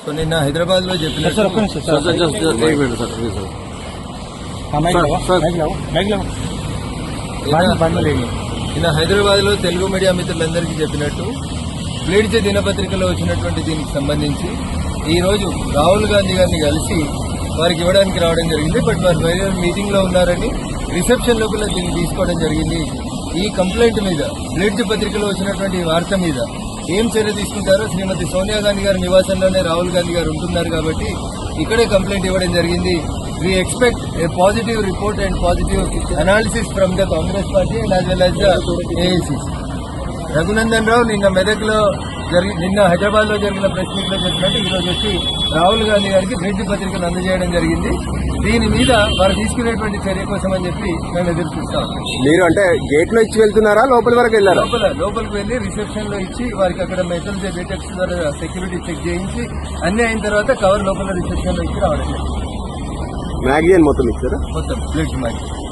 So నిన్న హైదరాబాద్ లో చెప్పిన నిన్న హైదరాబాద్ లో తెలుగు మీడియా మిత్రులందరికీ చెప్పినట్టు బ్లీడ్స్ దినపత్రికలో వచ్చినటువంటి దీనికి సంబంధించి ఈ రోజు రాహుల్ గాంధీ గారిని కలిసి వారికి ఇవ్వడానికి రావడం జరిగింది. బట్ వారు వేరే మీటింగ్ లో ఉన్నారని రిసెప్షన్ లోపల దీన్ని తీసుకోవడం జరిగింది. ఈ కంప్లైంట్ మీద బ్లీడ్స్ పత్రికలో వచ్చినటువంటి వార్త మీద ఏం చర్య తీసుకుంటారో శ్రీమతి సోనియా గాంధీ గారి నివాసంలోనే రాహుల్ గాంధీ గారు ఉంటున్నారు కాబట్టి ఇక్కడే కంప్లైంట్ ఇవ్వడం జరిగింది. We expect a positive report and positive analysis from the Congress party and as well as the AAC. Raghunandan Rao నిన్న మెదక్లో నిన్న హైదరాబాద్ లో జరిగిన ప్రెస్ మీట్ లో చెప్పినట్టు ఈరోజు వచ్చి రాహుల్ గాంధీ గారికి బ్లీడ్స్ పత్రికను అందజేయడం జరిగింది. దీని మీద వారు తీసుకునేటువంటి చర్య కోసం అని చెప్పి మేము ఎదురు చూస్తాం. మీరు అంటే గేట్ లో ఇచ్చి వెళ్తున్నారా లోపలి వరకు వెళ్ళారా? లోపలికి వెళ్లి రిసెప్షన్ లో ఇచ్చి వారికి అక్కడ మెటల్ డిటెక్టర్స్ ద్వారా సెక్యూరిటీ చెక్ చేయించి అన్ని అయిన తర్వాత కవర్ లోపల రిసెప్షన్ లో ఇచ్చి రావడం. మ్యాగజైన్ మొత్తం ఇచ్చారా? మొత్తం బ్లీడ్స్ మ్యాగజైన్.